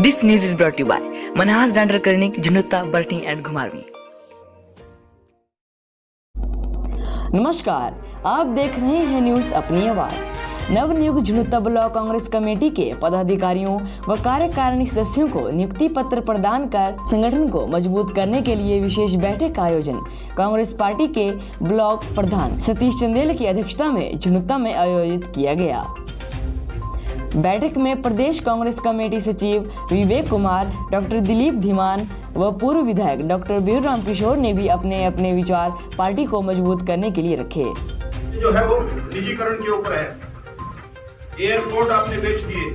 This news is brought to you by Manhas Dental Clinic, Junutta, Barting and Ghumarvi. नमस्कार, आप देख रहे हैं न्यूज अपनी आवाज। नवनियुक्त झुनुत्ता ब्लॉक कांग्रेस कमेटी के पदाधिकारियों व कार्यकारिणी सदस्यों को नियुक्ति पत्र प्रदान कर संगठन को मजबूत करने के लिए विशेष बैठक का आयोजन कांग्रेस पार्टी के ब्लॉक प्रधान सतीश चंदेल की अध्यक्षता में झुनुत्ता में आयोजित किया गया। बैठक में प्रदेश कांग्रेस कमेटी सचिव विवेक कुमार, डॉक्टर दिलीप धीमान व पूर्व विधायक डॉक्टर बीरराम किशोर ने भी अपने अपने विचार पार्टी को मजबूत करने के लिए रखे। जो है वो निजीकरण के ऊपर है। एयरपोर्ट आपने बेच दिए।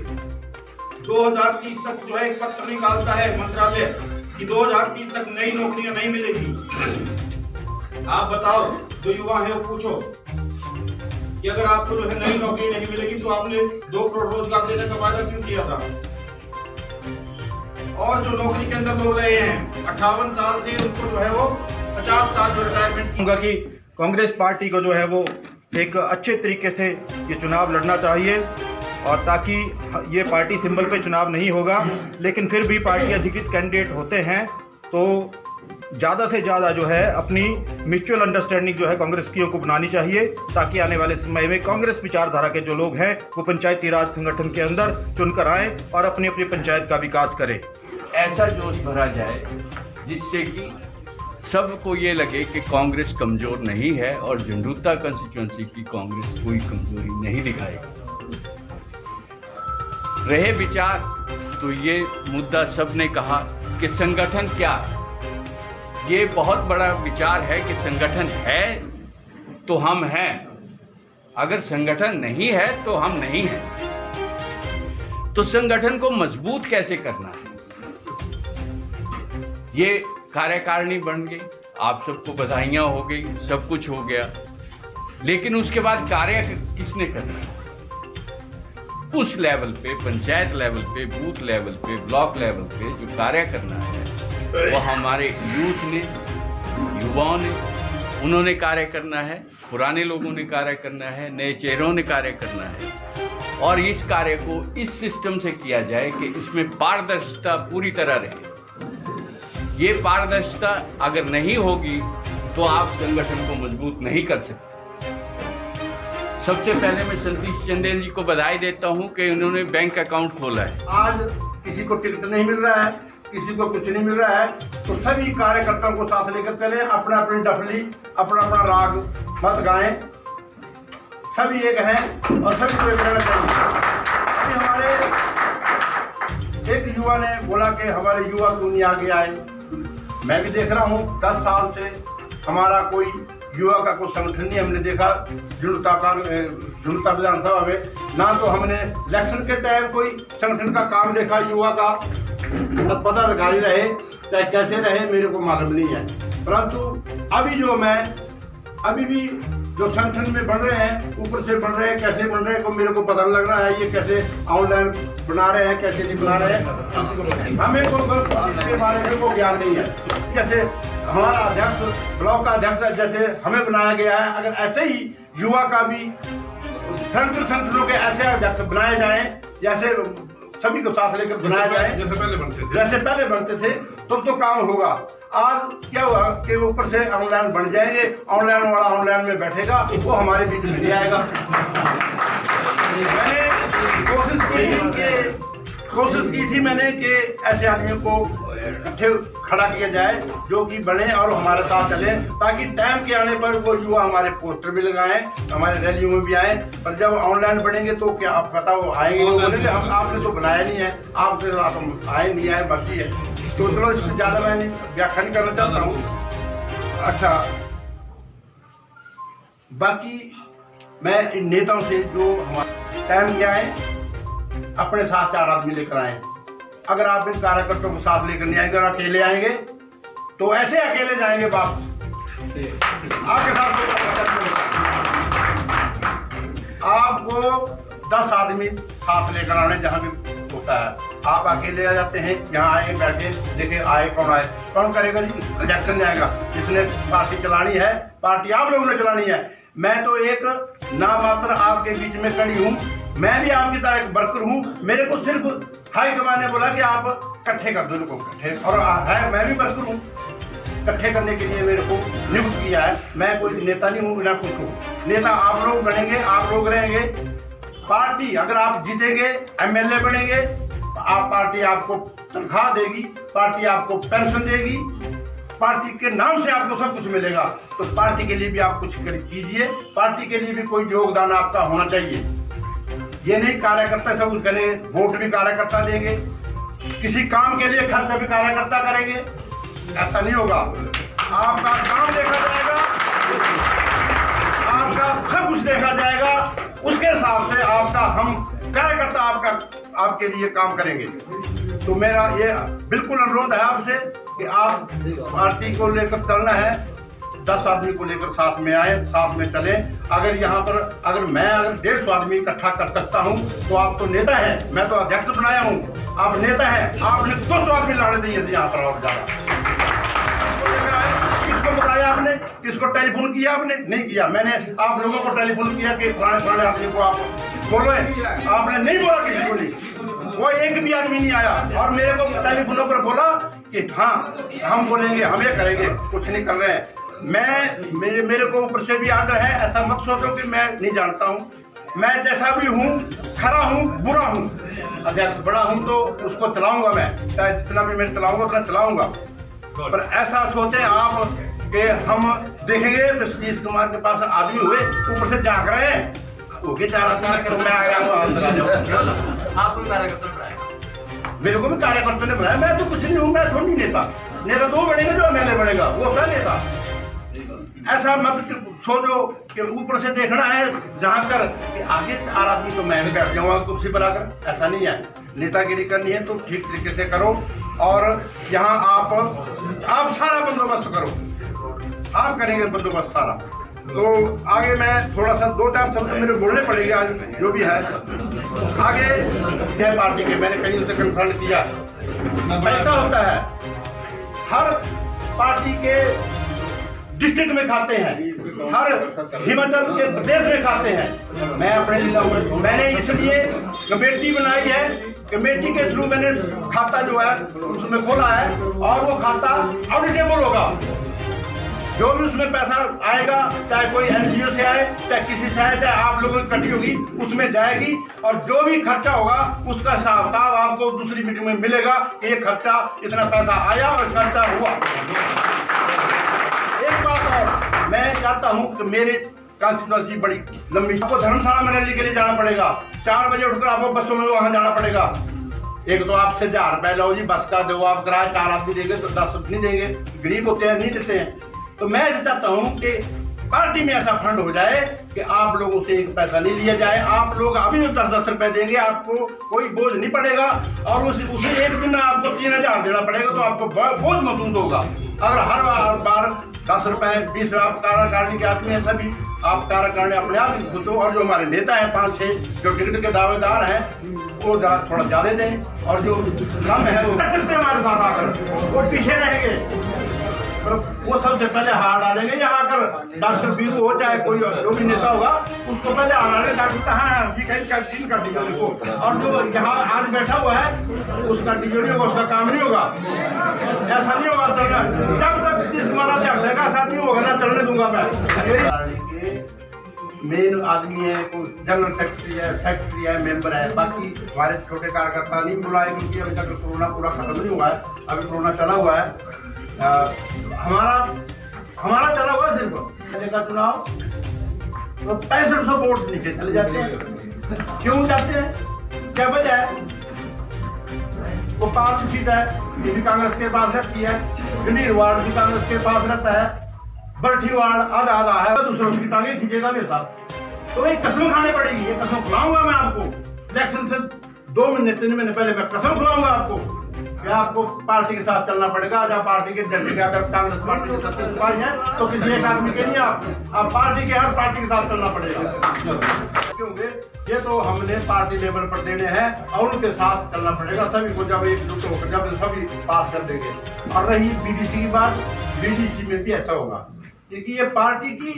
2030 तक जो है एक पत्र निकालता है मंत्रालय कि 2030 तक नई नौकरियां नहीं मिलेगी। आप बताओ, जो युवा है वो पूछो कि अगर आपको जो है नई नौकरी नहीं मिलेगी तो आपने 2 करोड़ रोजगार देने का वादा क्यों किया था? और जो नौकरी के अंदर लोग रहे हैं 58 साल से, उनको जो है वो 50 साल में रिटायरमेंट दूंगा कि कांग्रेस पार्टी को जो है वो एक अच्छे तरीके से ये चुनाव लड़ना चाहिए, और ताकि ये पार्टी सिंबल पे चुनाव नहीं होगा, लेकिन फिर भी पार्टी अधिकृत कैंडिडेट होते हैं तो ज़्यादा से ज़्यादा जो है अपनी म्यूचुअल अंडरस्टैंडिंग जो है कांग्रेसियों को बनानी चाहिए, ताकि आने वाले समय में कांग्रेस विचारधारा के जो लोग हैं वो पंचायती राज संगठन के अंदर चुनकर आएँ और अपनी अपनी पंचायत का विकास करें। ऐसा जोश भरा जाए जिससे कि सबको ये लगे कि कांग्रेस कमज़ोर नहीं है और झुनुत्ता कंस्टिट्यूंसी की कांग्रेस कोई कमज़ोरी नहीं दिखाएगी। रहे विचार तो ये मुद्दा सब ने कहा कि संगठन क्या है। ये बहुत बड़ा विचार है कि संगठन है तो हम हैं, अगर संगठन नहीं है तो हम नहीं हैं। तो संगठन को मजबूत कैसे करना है, ये कार्यकारिणी बन गई, आप सबको बधाइयाँ हो गई, सब कुछ हो गया, लेकिन उसके बाद कार्य किसने करना है? उस लेवल पे, पंचायत लेवल पे, बूथ लेवल पे, ब्लॉक लेवल पे जो कार्य करना है वो हमारे यूथ ने, युवाओं ने, उन्होंने कार्य करना है, पुराने लोगों ने कार्य करना है, नए चेहरों ने कार्य करना है, और इस कार्य को इस सिस्टम से किया जाए कि इसमें पारदर्शिता पूरी तरह रहे। ये पारदर्शिता अगर नहीं होगी तो आप संगठन को मजबूत नहीं कर सकते। सबसे पहले मैं सतीश चंदेल जी को बधाई देता हूं कि उन्होंने बैंक अकाउंट खोला है। आज किसी को टिकट नहीं मिल रहा है, किसी को कुछ नहीं मिल रहा है, तो सभी कार्यकर्ताओं को साथ लेकर चले, अपना अपनी डफली, अपना अपना राग मत गाएं, सभी एक हैं और सभी को एक रहना चाहिए। अभी हमारे एक युवा ने बोला कि हमारे युवा क्यों नहीं आगे आए। मैं भी देख रहा हूँ 10 साल से हमारा कोई युवा का कोई संगठन नहीं हमने देखा झुनुत्ता विधानसभा में, ना तो हमने इलेक्शन के टाइम कोई संगठन का काम देखा युवा का। पदाधिकारी रहे चाहे कैसे रहे मेरे को मालूम नहीं है, परंतु अभी भी जो संगठन में बन रहे हैं, ऊपर से बन रहे हैं, कैसे बन रहे हैं को मेरे को पता नहीं लग रहा है। ये कैसे ऑनलाइन बना रहे हैं, कैसे नहीं बना रहे हैं, हमें इसके बारे में कोई ज्ञान नहीं है। जैसे हमारा अध्यक्ष, ब्लॉक का अध्यक्ष जैसे हमें बनाया गया है, अगर ऐसे ही युवा का भी संगठनों के ऐसे अध्यक्ष बनाए जाएं, जैसे सभी को साथ लेकर बनाया जाए, जैसे पहले बनते थे तो काम होगा। आज क्या हुआ कि ऊपर से ऑनलाइन बन जाएंगे, ऑनलाइन वाला ऑनलाइन में बैठेगा, वो हमारे बीच में नहीं आएगा। मैंने कोशिश की थी मैंने कि ऐसे आदमियों को इकट्ठे खड़ा किया जाए जो कि बने और हमारे साथ चले, ताकि टाइम के आने पर वो युवा हमारे पोस्टर भी लगाएं, हमारे रैलियों में भी आए। पर जब ऑनलाइन बनेंगे तो क्या आप पता वो आएंगे, बोलेंगे आपने तो बनाया नहीं है, आपके साथ आए नहीं आए बाकी है। तो चलो इससे ज़्यादा मैं व्याख्या नहीं करना चाहता हूँ। अच्छा, बाकी मैं इन नेताओं से जो हमारे टाइम क्या है, अपने साथ 4 आदमी लेकर आए। अगर आप इन कार्यकर्ताओं को साथ लेकर नहीं आएंगे और अकेले आएंगे तो ऐसे अकेले जाएंगे वापस। आपके साथ आपको 10 आदमी साथ लेकर आने जहाँ भी होता है। आप अकेले आ जाते हैं, यहाँ आए बैठे देखे आए कौन करेगा जी? इलेक्शन जाएगा, जिसने पार्टी चलानी है, पार्टी आप लोगों ने चलानी है। मैं तो एक नामात्र आपके बीच में खड़ी हूँ मैं भी आपकी तरह एक वर्कर हूँ। मेरे को सिर्फ हाईकमान ने बोला कि आप इकट्ठे कर दो इनको इकट्ठे, और है मैं भी वर्कर हूँ, इकट्ठे करने के लिए मेरे को नियुक्त किया है। मैं कोई नेता नहीं हूँ ना कुछ हूँ। नेता आप लोग बनेंगे, आप लोग रहेंगे। पार्टी अगर आप जीतेंगे, एमएलए बनेंगे, आप पार्टी आपको तनख्वाह देगी, पार्टी आपको पेंशन देगी, पार्टी के नाम से आपको सब कुछ मिलेगा। तो पार्टी के लिए भी आप कुछ कीजिए, पार्टी के लिए भी कोई योगदान आपका होना चाहिए। ये नहीं कार्यकर्ता सब कुछ करेंगे, वोट भी कार्यकर्ता देंगे, किसी काम के लिए खर्च भी कार्यकर्ता करेंगे, ऐसा नहीं होगा। आपका काम देखा जाएगा, आपका सब कुछ देखा जाएगा, उसके हिसाब से आपका हम कार्यकर्ता आपके लिए काम करेंगे। तो मेरा ये बिल्कुल अनुरोध है आपसे कि आप पार्टी को लेकर चलना है, 10 आदमी को लेकर साथ में आए, साथ में चले। अगर यहाँ पर अगर 150 आदमी इकट्ठा कर सकता हूँ तो आप तो नेता हैं, मैं तो अध्यक्ष बनाया हूँ, आप नेता हैं, आपने 200 आदमी लाने चाहिए थे यहाँ पर और ज्यादा। किसको बताया आपने, किसको टेलीफोन किया आपने? नहीं किया। मैंने आप लोगों को टेलीफोन किया कि फलाने आदमी को आप बोलो, आपने नहीं बोला, किसी को नहीं, वो एक भी आदमी नहीं आया। और मेरे को टेलीफोनों पर बोला कि हाँ हम बोलेंगे, हम ये करेंगे, कुछ नहीं कर रहे हैं। मेरे को ऊपर से भी आर्डर है, ऐसा मत सोचो कि मैं नहीं जानता हूँ। मैं जैसा भी हूँ, खरा हूँ, बुरा हूँ, अध्यक्ष बड़ा हूँ तो उसको चलाऊंगा मैं, चाहे जितना भी मैं चलाऊंगा उतना चलाऊंगा। पर ऐसा सोचे आप कि हम देखेंगे सतीश कुमार के पास आदमी हुए, ऊपर से जाग रहे हैं, ओके जा रहा था, मैं आ गया आपको कार्यकर्ता बनाया, मेरे को भी कार्यकर्ता ने बनाया। मैं तो कुछ नहीं हूँ, मैं थोड़ी नेता। नेता दो बनेंगे जो एमएलए बनेगा, वो होता है नेता। ऐसा मत सोचो कि ऊपर से देखना है जहाँ कर कि आगे 4 आदमी तो मैं भी बैठ जाऊँगा कुर्सी पर आकर, ऐसा नहीं है। नेतागिरी करनी है तो ठीक तरीके से करो, और यहाँ आप सारा बंदोबस्त करो, आप करेंगे बंदोबस्त सारा। तो आगे मैं थोड़ा सा 2-4 शब्द मेरे बोलने पड़ेंगे आज, जो भी है आगे क्या पार्टी के मैंने कहीं उसे कंसल्ट किया। ऐसा होता है हर पार्टी के डिस्ट्रिक्ट में खाते हैं, हर हिमाचल के प्रदेश में खाते हैं। मैं अपने जिला में मैंने इसलिए कमेटी बनाई है, कमेटी के थ्रू मैंने खाता जो है उसमें खोला है, और वो खाता ऑडिटेबल होगा। जो भी उसमें पैसा आएगा, चाहे कोई एनजीओ से आए, चाहे किसी से आए, चाहे आप लोगों की कटी होगी उसमें जाएगी, और जो भी खर्चा होगा उसका हिसाब किताब आपको दूसरी मीटिंग में मिलेगा कि ये खर्चा इतना पैसा आया और खर्चा हुआ। एक बात और मैं चाहता हूँ कि मेरे कॉन्स्टिट्यूंसी बड़ी लंबी, आपको धर्मशाला में रैली के लिए जाना पड़ेगा, 4 बजे उठकर आपको बसों में वहाँ जाना पड़ेगा। एक तो आपसे 1000 रुपये लो जी, बस का दो आप किराया, 4 आदमी देंगे तो 10 नहीं देंगे, गरीब होते हैं नहीं देते हैं। तो मैं चाहता हूँ कि पार्टी में ऐसा फंड हो जाए कि आप लोगों से एक पैसा नहीं लिया जाए। आप लोग अभी जो 10-10 रुपए देंगे, आपको कोई बोझ नहीं पड़ेगा, और उसे एक दिन आपको 3000 देना पड़ेगा तो आपको बोझ महसूस होगा। अगर हर बार 10 रुपए 20 आप कार्यकारिणी के आदमी हैं, सभी आप कार्यकारिणी अपने आप ही खुद, और जो हमारे नेता हैं 5-6 जो टिकट के दावेदार हैं वो थोड़ा ज़्यादा दें, और जो कम है वो कर सकते हैं हमारे साथ आकर, वो पीछे रहेंगे, वो सबसे पहले हार डालेंगे। यहाँ आकर डॉक्टर बीरू हो चाहे कोई जो भी नेता होगा उसको पहले हार डालेंगे, डॉक्टर हाँ ठीक है इनका डिजोरी को, और जो यहाँ आज बैठा हुआ है उसका डिजोरी होगा, उसका काम नहीं होगा, ऐसा नहीं होगा चलना। जब तक सतीश कुमार अध्यक्ष का साथ नहीं होगा ना चलने दूंगा मैं। मेन आदमी है, कोई जनरल सेक्रेटरी है, मेंबर है, बाकी हमारे छोटे कार्यकर्ता नहीं बुलाए क्योंकि अभी तक कोरोना पूरा खत्म नहीं हुआ है, अभी कोरोना चला हुआ है। हमारा चला हुआ सिर्फ पहले का चुनाव तो 6500 वोट नीचे चले जाते हैं। क्यों जाते हैं, क्या वजह है? वो 5 सीट है, ये भी कांग्रेस के पास रहती है, गंडीर वार्ड भी कांग्रेस के पास रहता है, बरठी वार्ड आधा है, दूसरों की टांगे खींचेगा मेरे साथ। तो ये कसम खानी पड़ेगी, ये कसम खिलाऊंगा मैं आपको। इलेक्शन से 2 महीने 3 महीने पहले मैं कसम खिलाऊंगा आपको कि आपको पार्टी के साथ चलना पड़ेगा। जब पार्टी के झंडे के अगर कांग्रेस पार्टी के सत्ता सिपाही है तो किसी एक आदमी के नहीं, आप पार्टी के हर पार्टी के साथ चलना पड़ेगा। क्योंकि ये तो हमने पार्टी लेवल पर देने हैं और उनके साथ चलना पड़ेगा सभी को, जब एकजुट होकर जब सभी पास कर देंगे। और रही बीडीसी की बात, बीडीसी में भी ऐसा होगा क्योंकि ये पार्टी की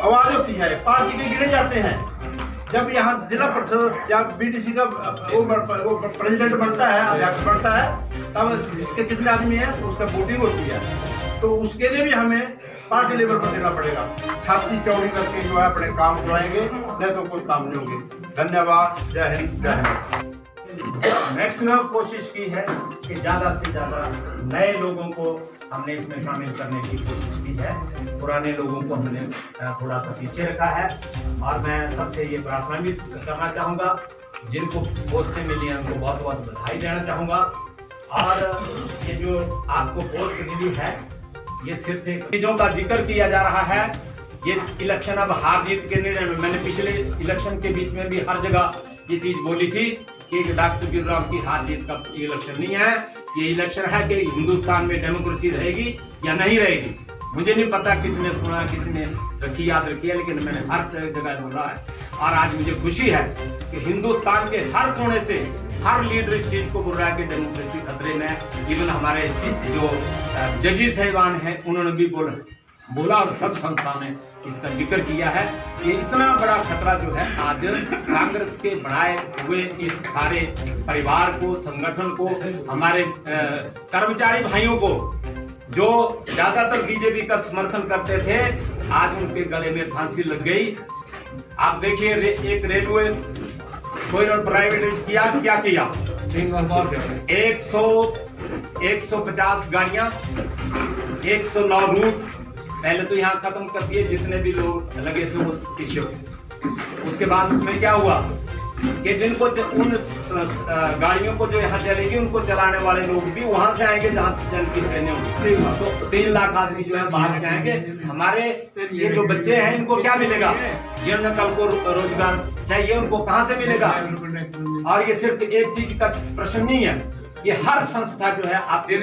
आवाज होती है, पार्टी के गिने जाते हैं। जब यहाँ जिला परिषद या बीडीसी का वो प्रेसिडेंट बनता है, अध्यक्ष बनता है, तब जिसके कितने आदमी हैं उसका वोटिंग होती है। तो उसके लिए भी हमें पार्टी लेवल पर देना पड़ेगा। छाती चौड़ी करके जो है अपने काम कराएंगे, नहीं तो कोई काम नहीं होंगे। धन्यवाद। जय हिंद, जय हिंद। मैक्सिमम कोशिश की है कि ज़्यादा से ज़्यादा नए लोगों को हमने इसमें शामिल करने की कोशिश की है। पुराने लोगों को हमने थोड़ा सा पीछे रखा है। और मैं सबसे ये प्रार्थना भी करना चाहूँगा, जिनको पोस्टें मिली हैं उनको बहुत बहुत बधाई देना चाहूँगा। और ये जो आपको पोस्ट मिली है, ये सिर्फ एक चीज़ों का जिक्र किया जा रहा है। ये इलेक्शन अब हार जीत के निर्णय में, मैंने पिछले इलेक्शन के बीच में भी हर जगह ये चीज़ बोली थी कि डॉक्टर गिरिराम की हार जीत का इलेक्शन नहीं है। ये इलेक्शन है कि हिंदुस्तान में डेमोक्रेसी रहेगी या नहीं रहेगी। मुझे नहीं पता किसने सुना, किसने रखी, याद रखी है, लेकिन मैंने हर जगह बोला है। और आज मुझे खुशी है कि हिंदुस्तान के हर कोने से हर लीडर इस चीज़ को बोल रहा है कि डेमोक्रेसी खतरे में है। इवन हमारे जो जजी साहिबान हैं उन्होंने भी बोला और सब संस्था ने इसका जिक्र किया है कि इतना बड़ा खतरा जो है आज कांग्रेस के बनाए हुए इस सारे परिवार को, संगठन को, हमारे कर्मचारी भाइयों को जो ज्यादातर बीजेपी का समर्थन करते थे, आज उनके गले में फांसी लग गई। आप देखिए एक रेलवे कोई प्राइवेटाइज किया, क्या किया? 150 गाड़ियां, 109 रूट पहले तो यहाँ खत्म कर दिए, जितने भी लोग लगे थे वो पीछे। उसके बाद उसमें क्या हुआ कि जिनको उन गाड़ियों को जो यहाँ चलेगी उनको चलाने वाले लोग भी वहां से आएंगे जहाँ से जल की ट्रेनें होंगी। तो 3 लाख आदमी जो है बाहर से आएंगे। हमारे ये जो बच्चे हैं इनको क्या मिलेगा? जिन्होंने कल को रोजगार चाहिए उनको कहाँ से मिलेगा? और ये सिर्फ एक चीज का प्रश्न नहीं है, ये हर संस्था जो है आप दी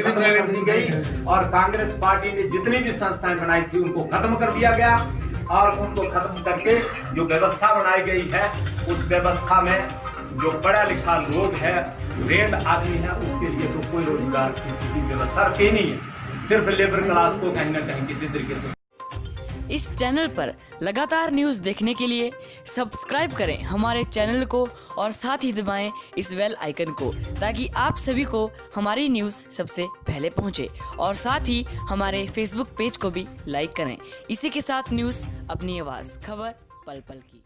गई और कांग्रेस पार्टी ने जितनी भी संस्थाएं बनाई थी उनको खत्म कर दिया गया। और उनको खत्म करके जो व्यवस्था बनाई गई है उस व्यवस्था में जो पढ़ा लिखा लोग है, रेड आदमी है, उसके लिए तो कोई रोजगार किसी की व्यवस्था रखी नहीं है। सिर्फ लेबर क्लास को कहीं ना कहीं किसी तरीके से। इस चैनल पर लगातार न्यूज़ देखने के लिए सब्सक्राइब करें हमारे चैनल को और साथ ही दबाएं इस बेल आइकन को, ताकि आप सभी को हमारी न्यूज़ सबसे पहले पहुंचे। और साथ ही हमारे फेसबुक पेज को भी लाइक करें। इसी के साथ न्यूज़ अपनी आवाज़, खबर पल पल की।